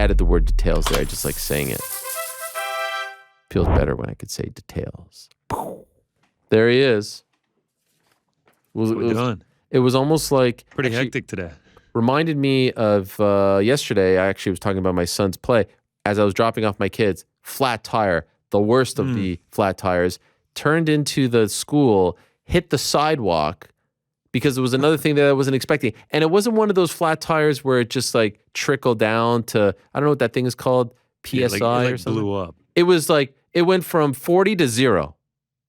added the word details there. I just like saying it. Feels better when I could say details. There he is. It was almost like... Pretty hectic today. Reminded me of yesterday. I actually was talking about my son's play. As I was dropping off my kids, flat tire, the worst of the flat tires, turned into the school, hit the sidewalk, because it was another thing that I wasn't expecting. And it wasn't one of those flat tires where it just like trickled down to, I don't know what that thing is called, PSI or something. Blew up. It was like, it went from 40 to 0.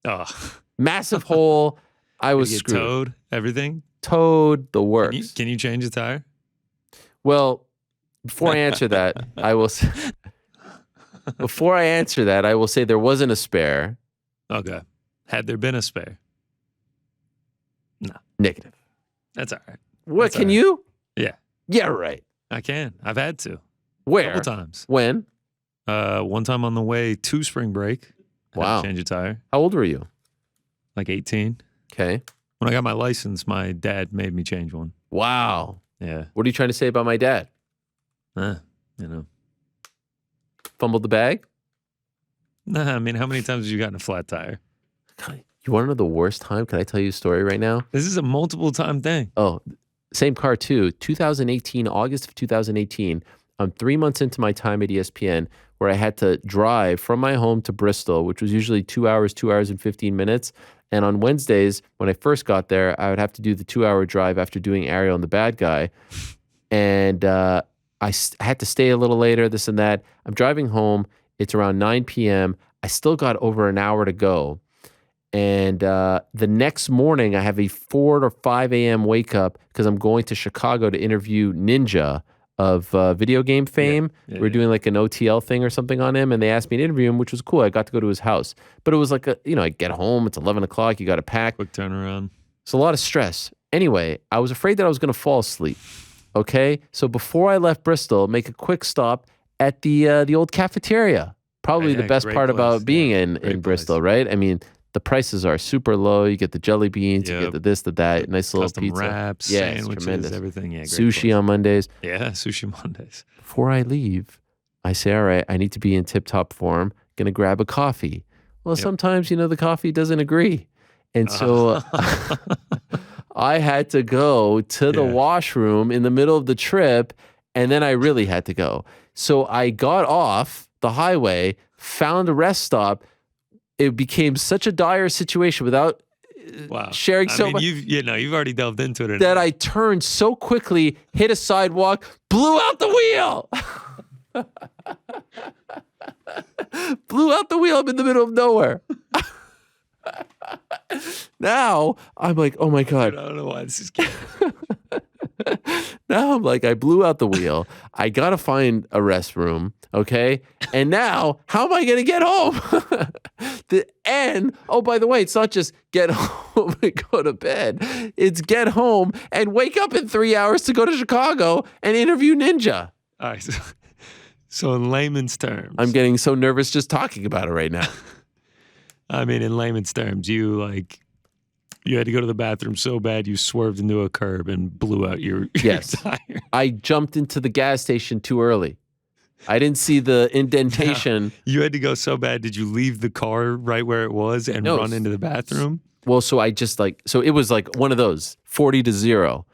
Oh. Massive hole. I was screwed. Towed, everything? Towed, the works. Can you change the tire? Well, before I answer that, I will say, there wasn't a spare. Okay. Had there been a spare? No. Negative. That's all right. What, can you? Yeah. Yeah, right. I can. I've had to. Where? A couple times. When? One time on the way to spring break. Wow. Change a tire. How old were you? Like 18. Okay. When I got my license, my dad made me change one. Wow. Yeah. What are you trying to say about my dad? You know. Fumbled the bag? Nah, I mean, how many times have you gotten a flat tire? God, you want to know the worst time? Can I tell you a story right now? This is a multiple time thing. Oh, same car too. 2018, August of 2018. I'm 3 months into my time at ESPN, where I had to drive from my home to Bristol, which was usually 2 hours and 15 minutes. And on Wednesdays, when I first got there, I would have to do the 2-hour drive after doing Ariel and the Bad Guy. And I had to stay a little later, this and that. I'm driving home. It's around 9 p.m. I still got over an hour to go. And the next morning, I have a 4 or 5 a.m. wake up because I'm going to Chicago to interview Ninja of video game fame. We're doing like an OTL thing or something on him, and they asked me to interview him, which was cool. I got to go to his house. But it was like, I get home, it's 11 o'clock, you got to pack. Quick turnaround. It's a lot of stress. Anyway, I was afraid that I was going to fall asleep. Okay? So before I left Bristol, make a quick stop at the old cafeteria. Probably the best part about being in Bristol, right? I mean, the prices are super low. You get the jelly beans, you get the this, the that, nice little custom pizza. Wraps, sandwiches, tremendous. Everything. Yeah, sushi on Mondays. Yeah, sushi Mondays. Before I leave, I say, all right, I need to be in tip-top form. Going to grab a coffee. Well, sometimes, the coffee doesn't agree. And so I had to go to the washroom in the middle of the trip, and then I really had to go. So I got off the highway, found a rest stop. It became such a dire situation without sharing so much. You've already delved into it. That I turned so quickly, hit a sidewalk, blew out the wheel. Blew out the wheel. I'm in the middle of nowhere. Now, I'm like, oh my God. Dude, I don't know why this is getting... Now I'm like, I blew out the wheel. I got to find a restroom, okay? And now, how am I going to get home? Oh, by the way, it's not just get home and go to bed. It's get home and wake up in 3 hours to go to Chicago and interview Ninja. All right. So in layman's terms. I'm getting so nervous just talking about it right now. I mean, in layman's terms, you had to go to the bathroom so bad you swerved into a curb and blew out your tire. I jumped into the gas station too early. I didn't see the indentation. No, you had to go so bad. Did you leave the car right where it was and run into the bathroom? Well, so I just so it was like one of those 40 to 0.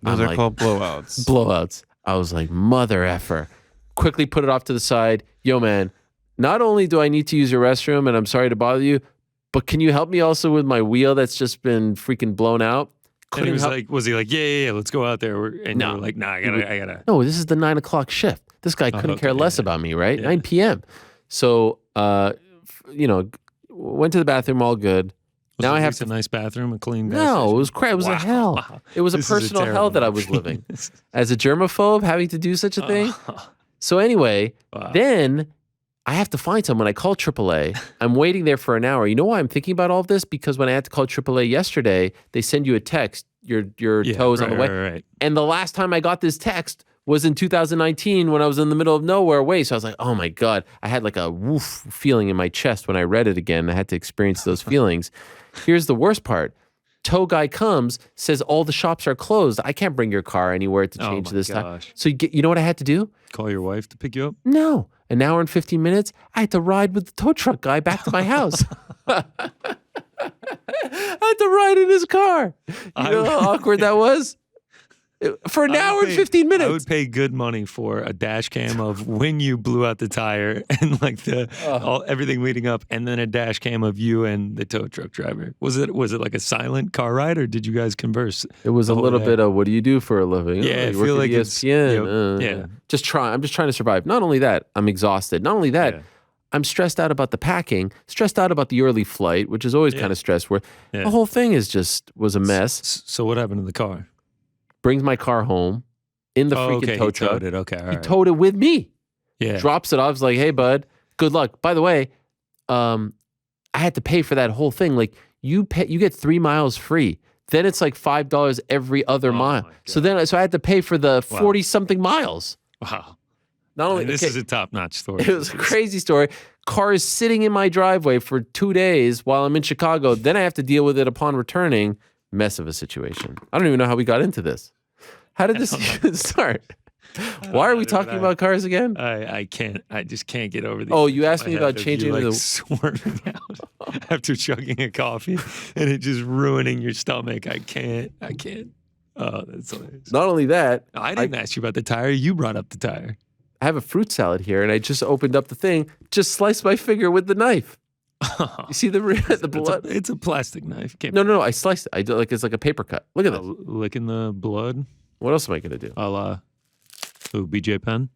Those are called blowouts. Blowouts. I was like, mother effer. Quickly put it off to the side. Yo, man, not only do I need to use your restroom and I'm sorry to bother you, but can you help me also with my wheel that's just been freaking blown out? And he was he like, yeah, let's go out there? And you were like, nah, I gotta. No, this is the 9 o'clock shift. This guy couldn't care less about me, right? 9 p.m. So, went to the bathroom, all good. Now I have a nice bathroom, a clean bathroom. No, it was crap. It was a hell. Wow. It was a personal hell that I was living. As a germaphobe, having to do such a thing. So anyway, then I have to find someone. I call AAA. I'm waiting there for an hour. You know why I'm thinking about all of this? Because when I had to call AAA yesterday, they send you a text. Your toe's on the way. Right. And the last time I got this text was in 2019 when I was in the middle of nowhere away. So I was like, oh my God. I had like a woof feeling in my chest when I read it again. I had to experience those feelings. Here's the worst part. tow guy comes, says all the shops are closed. I can't bring your car anywhere to change this time. So you know what I had to do? Call your wife to pick you up? No. An hour and 15 minutes, I had to ride with the tow truck guy back to my house. I had to ride in his car. You know how awkward that was? For an hour and 15 minutes. I would pay good money for a dash cam of when you blew out the tire and like everything leading up, and then a dash cam of you and the tow truck driver. Was it like a silent car ride, or did you guys converse? It was a little bit of, what do you do for a living? Yeah, I feel like ESPN. Yeah. I'm just trying to survive. Not only that, I'm exhausted. Not only that, I'm stressed out about the packing, stressed out about the early flight, which is always kind of stressful. The whole thing was a mess. So what happened to the car? Brings my car home in the freaking tow truck. He towed it. Okay, all right. He towed it with me. Yeah. Drops it off. I was like, hey, bud, good luck. By the way, I had to pay for that whole thing. Like, you get 3 miles free. Then it's like $5 every other mile. So I had to pay for the 40-something miles. Wow. Not only this is a top-notch story. It was a crazy story. Car is sitting in my driveway for 2 days while I'm in Chicago. Then I have to deal with it upon returning. Mess of a situation. I don't even know how we got into this. How did this start? Why are we talking about cars again? I can't. I just can't get over the. Oh, you asked me about changing the swerving out after chugging a coffee and it just ruining your stomach. I can't. Oh, that's hilarious. Not only that, I didn't ask you about the tire. You brought up the tire. I have a fruit salad here, and I just opened up the thing, just sliced my finger with the knife. You see the blood? It's a plastic knife. No. I sliced it. I do it's like a paper cut. Look at this. Licking the blood. What else am I gonna do? BJ Penn.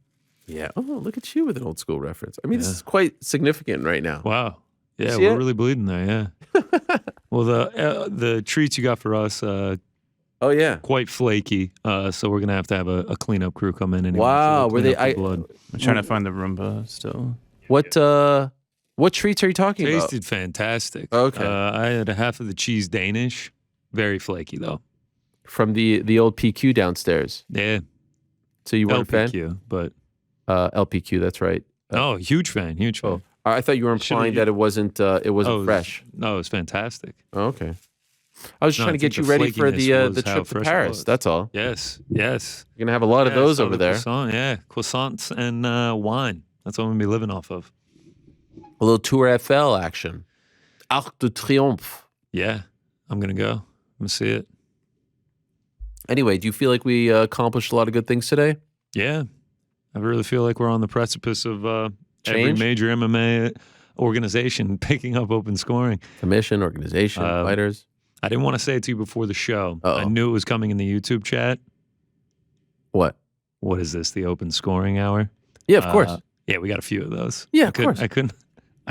Yeah. Oh, look at you with an old school reference. I mean, this is quite significant right now. Wow. Yeah, we're really bleeding there. Yeah. Well, the treats you got for us. Oh yeah. Quite flaky. So we're gonna have to have a cleanup crew come in and wow. Were they? Blood. I'm trying to find the Roomba still. What treats are you talking about? Tasted fantastic. Okay. I had a half of the cheese Danish. Very flaky though. From the old PQ downstairs. Yeah. So you weren't a fan? LPQ, but LPQ. That's right. Huge fan. Oh, I thought you were implying that it wasn't fresh. No, it was fantastic. Oh, okay. I was just trying to get you ready for the trip to Paris. That's all. Yes. You're gonna have a lot of those over there. Croissants and wine. That's what I'm gonna be living off of. A little Tour FL action. Arc de Triomphe. Yeah, I'm going to go. I'm going to see it. Anyway, do you feel like we accomplished a lot of good things today? Yeah. I really feel like we're on the precipice of every major MMA organization picking up open scoring. Commission, organization, fighters. I didn't want to say it to you before the show. I knew it was coming in the YouTube chat. What? What is this, the open scoring hour? Yeah, of course. Yeah, we got a few of those. Yeah, of course. I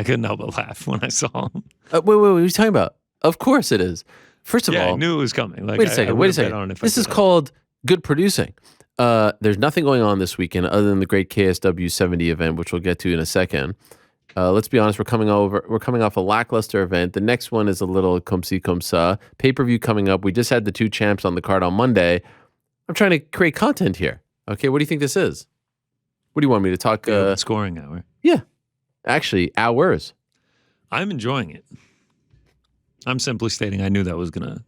couldn't help but laugh when I saw them. Wait, what are you talking about? Of course it is. First of all, I knew it was coming. Like, wait a second. This is called good producing. There's nothing going on this weekend other than the great KSW 70 event, which we'll get to in a second. Let's be honest, we're coming off a lackluster event. The next one is a little comme ci, comme ça. Pay-per-view coming up. We just had the 2 champs on the card on Monday. I'm trying to create content here. Okay, what do you think this is? What do you want me to talk? Scoring hour. Yeah. Actually, hours. I'm enjoying it. I'm simply stating I knew that was gonna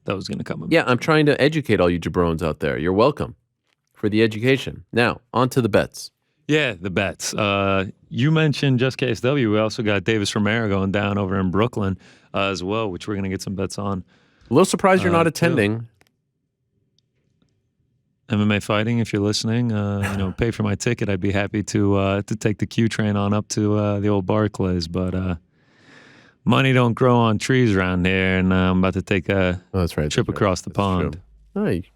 come up. Yeah, I'm trying to educate all you jabrones out there. You're welcome for the education. Now, on to the bets. Yeah, the bets. You mentioned just KSW. We also got Davis Romero going down over in Brooklyn as well, which we're gonna get some bets on. A little surprised you're not attending. Too. MMA fighting, if you're listening, pay for my ticket. I'd be happy to take the Q train on up to the old Barclays, but money don't grow on trees around here, and I'm about to take a trip across the pond. Hey.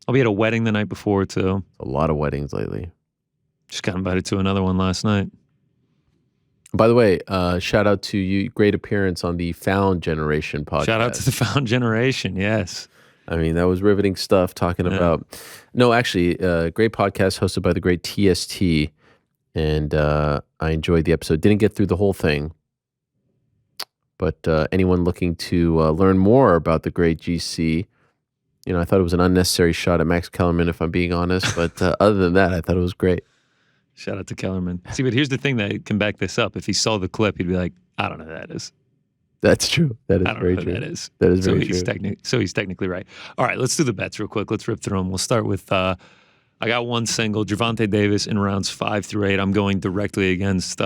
I'll be at a wedding the night before too. A lot of weddings lately. Just got invited to another one last night. By the way, shout out to you. Great appearance on the Found Generation podcast. Shout out to the Found Generation. Yes. I mean, that was riveting stuff talking about... No, actually, great podcast hosted by the great TST, and I enjoyed the episode. Didn't get through the whole thing, but anyone looking to learn more about the great GC, I thought it was an unnecessary shot at Max Kellerman, if I'm being honest, but other than that, I thought it was great. Shout out to Kellerman. See, but here's the thing that can back this up. If he saw the clip, he'd be like, I don't know who that is. That's true. That is I don't very know who true. that is. That is So very he's true. so he's technically right. All right, let's do the bets real quick. Let's rip through them. We'll start with I got one single, Gervonta Davis in rounds 5 through 8. I'm going directly against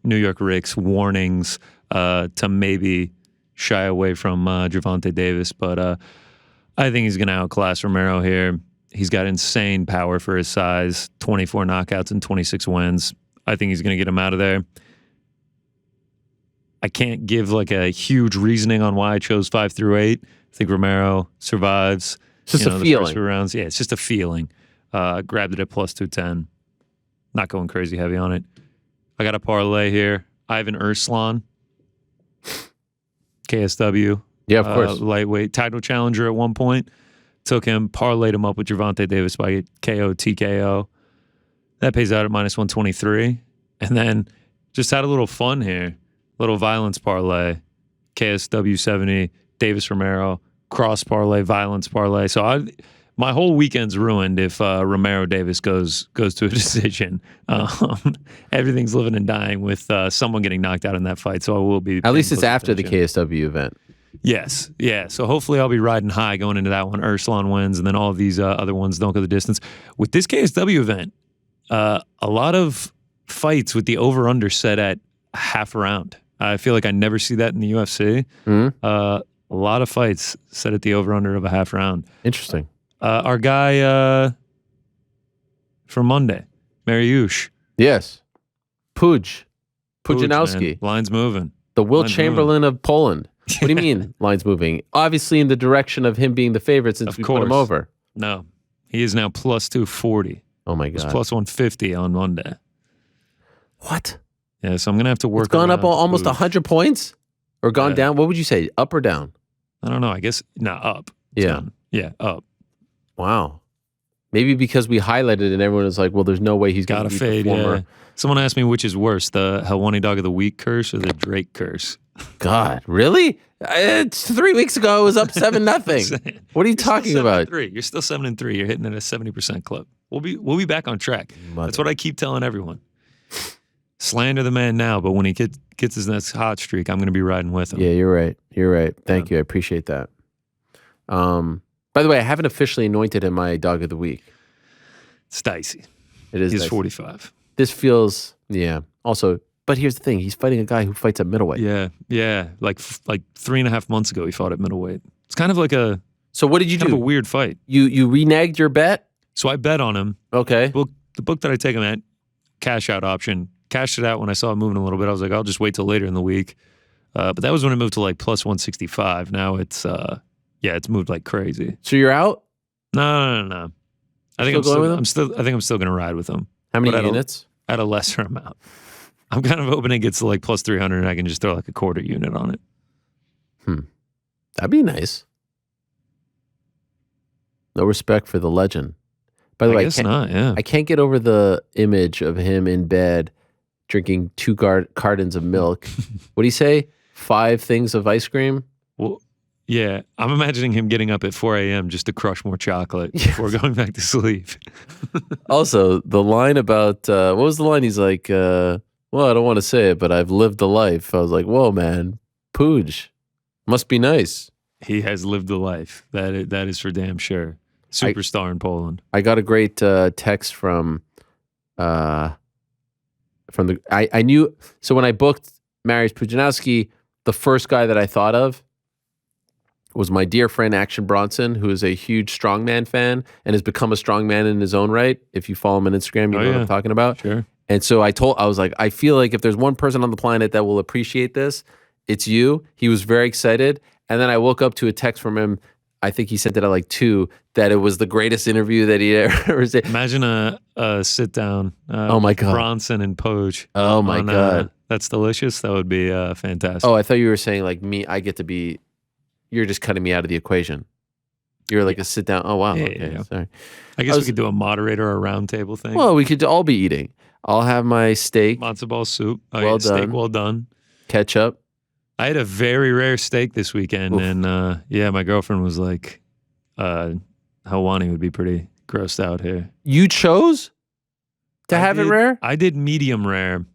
New York Rick's warnings to maybe shy away from Gervonta Davis, but I think he's going to outclass Romero here. He's got insane power for his size, 24 knockouts and 26 wins. I think he's going to get him out of there. I can't give like a huge reasoning on why I chose 5 through 8. I think Romero survives. It's just a the feeling. first 2 rounds. Yeah, it's just a feeling. Grabbed it at plus 210. Not going crazy heavy on it. I got a parlay here. Ivan Erslan, KSW. Yeah, of course. Lightweight title challenger at one point. Took him, parlayed him up with Gervonta Davis by KO, TKO. That pays out at minus 123. And then just had a little fun here. Little violence parlay. KSW 70, Davis Romero, cross parlay, violence parlay. So my whole weekend's ruined if Romero Davis goes to a decision. Everything's living and dying with someone getting knocked out in that fight. So I will be. At least it's close after the attention. KSW event. Yes, yeah. So hopefully I'll be riding high going into that one. Urslan wins, and then all of these other ones don't go the distance. With this KSW event, a lot of fights with the over/under set at half a round. I feel like I never see that in the UFC. A lot of fights set at the over/under of a half round. Interesting. Our guy from Monday, Mariusz. Yes. Puj, Pujanowski. man. Line's moving. The Will Line's Chamberlain of Poland. What do you mean, lines moving? Obviously in the direction of him being the favorite since Of we put him course. over. No, he is now plus 240. Oh my It was God. plus 150 on Monday. What? Yeah, so I'm gonna have to work. It's gone up around almost Puj. 100 points? Or gone Yeah. down? What would you say? Up or down? I don't know. I guess up. It's Yeah. gone. Yeah, up. Wow. Maybe because we highlighted it and everyone was like, well, there's no way he's going Gotta to be fade. performer. Yeah. Someone asked me which is worse, the Helwani Dog of the Week curse or the Drake curse. God, really? It's 3 weeks ago. It was up 7-0. What are you talking about? 7-3. You're still 7-3. You're hitting at a 70% clip. We'll be back on track. That's what I keep telling everyone. Slander the man now, but when he gets his next hot streak, I'm going to be riding with him. Yeah, you're right. You're right. Thank you. I appreciate that. By the way, I haven't officially anointed him my dog of the week. It's dicey. It is. He's dicey. 45. This feels, yeah. Also, but here's the thing: he's fighting a guy who fights at middleweight. Yeah. Like 3.5 months ago, he fought at middleweight. It's kind of like So what did you kind do? of a weird fight. You reneged your bet? So I bet on him. Okay. The book that I take him at, cash out option. Cashed it out when I saw it moving a little bit. I was like, I'll just wait till later in the week. But that was when it moved to like plus 165. Now it's it's moved like crazy. So you're out? No. I think Still going with him? I think I'm still gonna ride with him. How many But units? At a lesser amount. I'm kind of hoping it gets to like plus 300 and I can just throw like a quarter unit on it. That'd be nice. No respect for the legend. By the way, guess not, yeah. I can't get over the image of him in bed drinking 2 cartons of milk. What do you say? 5 things of ice cream? Well, yeah, I'm imagining him getting up at 4 a.m. just to crush more chocolate before going back to sleep. Also, the line about, what was the line? He's like, well, I don't want to say it, but I've lived a life. I was like, whoa, man, Puj, must be nice. He has lived a life. That is for damn sure. Superstar in Poland. I got a great text from I knew, so when I booked Mariusz Pujanowski, the first guy that I thought of was my dear friend Action Bronson, who is a huge strongman fan and has become a strongman in his own right. If you follow him on Instagram, you know what I'm talking about. Sure. And so I was like, I feel like if there's one person on the planet that will appreciate this, it's you. He was very excited. And then I woke up to a text from him. I think he sent it at like 2, that it was the greatest interview that he ever said. Imagine a sit down. Oh my God. Bronson and Poach. Oh my God. That's delicious. That would be fantastic. Oh, I thought you were saying like me, I get to be, you're just cutting me out of the equation. You're like a sit down. Oh, wow. Yeah, Okay. yeah. Sorry. I guess we could do a moderator or a round table thing. Well, we could all be eating. I'll have my steak, Matzo ball soup. Oh, Well yeah, steak done. well done. ketchup. I had a very rare steak this weekend, Oof. and my girlfriend was like, Helwani would be pretty grossed out here. You chose to have it rare? I did medium rare.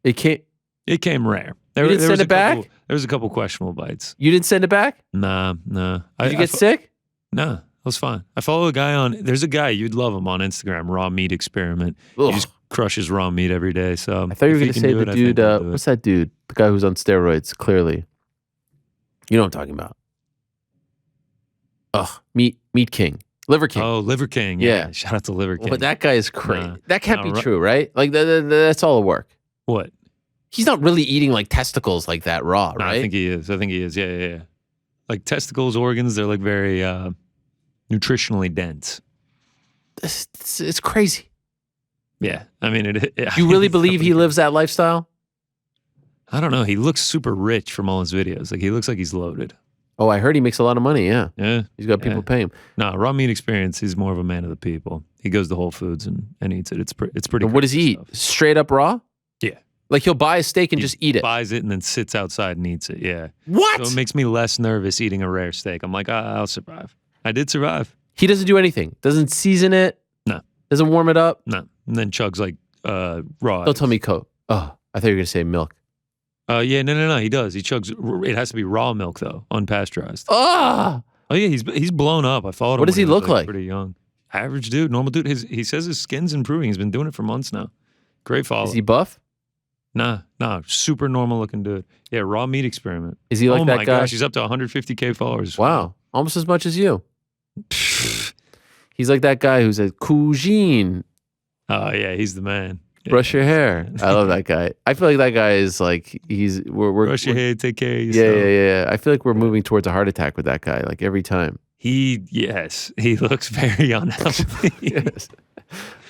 It can't. It came rare. There, You didn't there was send it back? there was a couple questionable bites. You didn't send it back? Nah. Did you get sick? Nah, it was fine. I follow a guy there's a guy, you'd love him on Instagram, Raw Meat Experiment. Ugh. He just crushes raw meat every day. So I thought you were if going he to can say do the it, I think dude, he'll do what's it. that dude? The guy who's on steroids, clearly. You know what I'm talking about. Ugh, Meat King. Liver King. Oh, Liver King. Yeah. Shout out to Liver King. Well, that guy is crazy. Nah. That can't Nah, be true, right? Like, that's all a work. What? He's not really eating like testicles like that raw, Nah, right? I think he is. Yeah. Like testicles, organs, they're like very nutritionally dense. It's crazy. Yeah. I mean, You really believe he lives that lifestyle? I don't know. He looks super rich from all his videos. Like he looks like he's loaded. Oh, I heard he makes a lot of money, yeah. Yeah. He's got people pay him. No, Raw Meat Experience, he's more of a man of the people. He goes to Whole Foods and eats it. It's pretty And what does he crazy eat? stuff. Straight up raw? Yeah. Like he'll buy a steak and He just eat it. buys it and then sits outside and eats it. Yeah. What? So it makes me less nervous eating a rare steak. I'm like, I'll survive. I did survive. He doesn't do anything. Doesn't season it. No. Doesn't warm it up. No. And then chugs like raw. Don't tell me Coke. Oh, I thought you were going to say milk. Yeah, no. He does. He chugs. It has to be raw milk though, unpasteurized. Ah! Oh yeah, he's blown up. I followed him. What does when he was, look like? Pretty young. Average dude, normal dude. He says his skin's improving. He's been doing it for months now. Great follow. Is he buff? Nah, super normal looking dude. Yeah, Raw Meat Experiment. Is he like oh that my guy? gosh, he's up to 150K followers. Wow. Almost as much as you. He's like that guy who says, Cougine, Oh yeah, he's the man. Yeah, brush your hair. I love that guy. I feel like that guy is like, we're brush your hair, take care of yeah, yourself. yeah. I feel like we're moving towards a heart attack with that guy, like every time. He looks very unhealthy. Yes.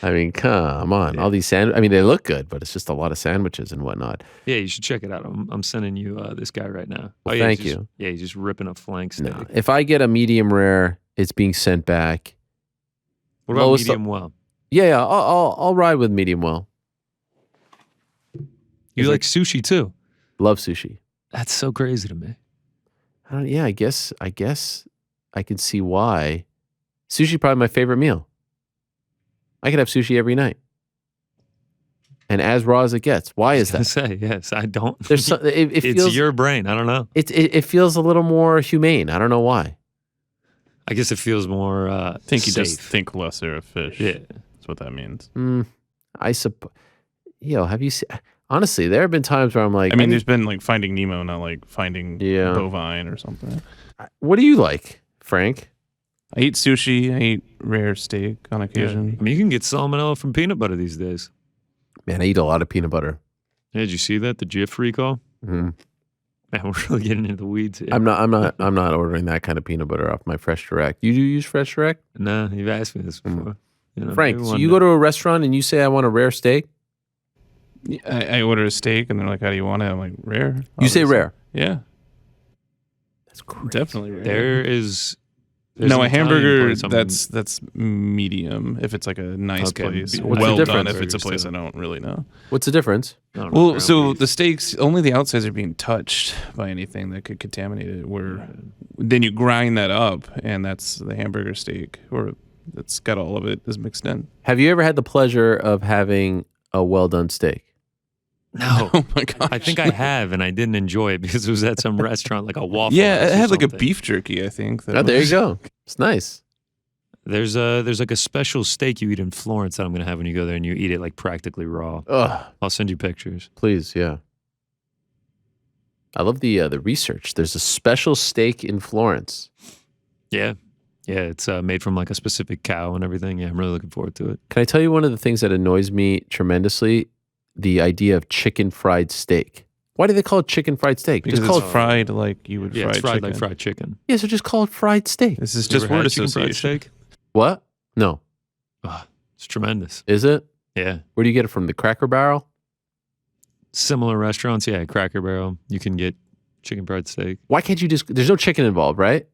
I mean, come on. All these I mean, they look good, but it's just a lot of sandwiches and whatnot. Yeah, you should check it out. I'm sending you this guy right now. Well, yeah, thank he's just- you. Yeah, he's just ripping a flank steak. No. If I get a medium rare, it's being sent back. What about Lowest- medium well? Yeah. I'll ride with medium well. You Is like sushi too? Love sushi. That's so crazy to me. I guess I can see why. Sushi probably my favorite meal. I could have sushi every night. And as raw as it gets. Why is that? Say yes, I don't. There's it it's feels your brain. I don't know. it feels a little more humane. I don't know why. I guess it feels more. I think you safe. just think lesser of fish. Yeah. That's what that means. I suppose. Have you seen? Honestly, there have been times where I'm like, I mean, there's been like Finding Nemo, not like Finding Yeah. Bovine or something. what do you like, Frank? I eat sushi. I eat rare steak on Yeah. occasion. I mean, you can get salmonella from peanut butter these days. Man, I eat a lot of peanut butter. Yeah, did you see that? The GIF recall? Mhm. Man, we're really getting into the weeds here. I'm not ordering that kind of peanut butter off my Fresh Direct. You do use Fresh Direct? Nah, you've asked me this before. You know, Frank, maybe so one you day. go to a restaurant and you say I want a rare steak? I order a steak and they're like, "How do you want it?" I'm like, "Rare." You say obviously. rare. Yeah, That's crazy. definitely rare. There's No, an a Italian hamburger place I'm- that's medium. If it's like a nice Okay, place, what's the well done. difference? If it's a place Burgers, I don't really know. What's the difference? I don't know, Well, ground so beef. the steaks, only the outsides are being touched by anything that could contaminate it. Where then you grind that up, and that's the hamburger steak, or that's got all of it is mixed in. Have you ever had the pleasure of having a well done steak? No. Oh my god! I think I have, and I didn't enjoy it because it was at some restaurant, like a Waffle Yeah, House it or had like a something. beef jerky. I think. Oh, there you go. It's nice. There's like a special steak you eat in Florence that I'm gonna have when you go there, and you eat it like practically raw. Ugh, I'll send you pictures. please, yeah. I love the research. There's a special steak in Florence. Yeah, it's made from like a specific cow and everything. Yeah, I'm really looking forward to it. Can I tell you one of the things that annoys me tremendously? The idea of chicken fried steak. Why do they call it chicken fried steak? because Just it's call it. fried like you would Yeah, fry it's fried chicken. like fried chicken. Yeah, so just call it fried steak. This is You just ever word had chicken fried association. steak? What? No. It's tremendous. Is it? Yeah, Where do you get it from? The Cracker Barrel? similar restaurants. Yeah, Cracker Barrel. You can get chicken fried steak. Why can't you just? There's no chicken involved, right?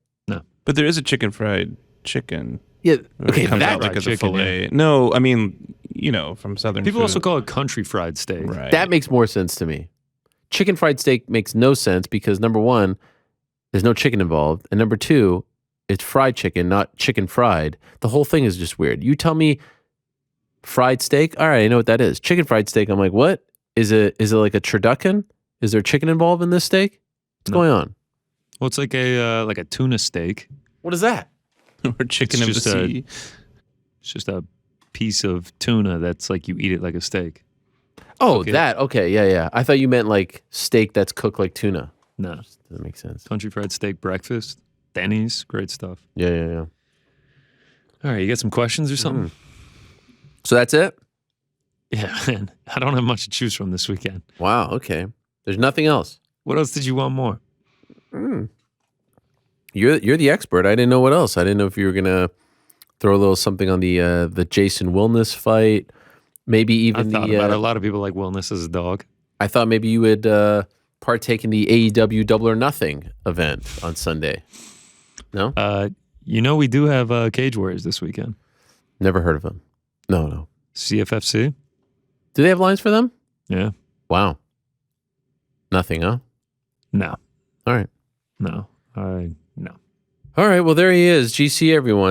But there is a chicken fried chicken. Yeah. Or Okay. it comes That out like as a chicken, fillet. No, I mean, from southern. People food. also call it country fried steak. right. that makes more sense to me. Chicken fried steak makes no sense because number one, there's no chicken involved, and number two, it's fried chicken, not chicken fried. The whole thing is just weird. You tell me fried steak, all right, I know what that is. Chicken fried steak, I'm like, what is it? Is it like a turducken? Is there chicken involved in this steak? What's going on? Well, it's like a tuna steak. What is that? Or chicken of the sea. It's just a piece of tuna that's like you eat it like a steak. Oh, that. Okay, yeah. I thought you meant like steak that's cooked like tuna. No. Doesn't make sense. Country fried steak breakfast. Denny's. Great stuff. Yeah. All right, you got some questions or something? So that's it? Yeah, man. I don't have much to choose from this weekend. Wow, okay. There's nothing else. What else did you want more? You're the expert. I didn't know what else. I didn't know if you were gonna throw a little something on the Jason Wilness fight. Maybe even I thought about it. A lot of people like Wilness as a dog. I thought maybe you would partake in the AEW Double or Nothing event on Sunday. No? We do have Cage Warriors this weekend. Never heard of them. No. CFFC? Do they have lines for them? Yeah. Wow. Nothing, huh? No. All right. No. No. All right. Well, there he is. GC, everyone.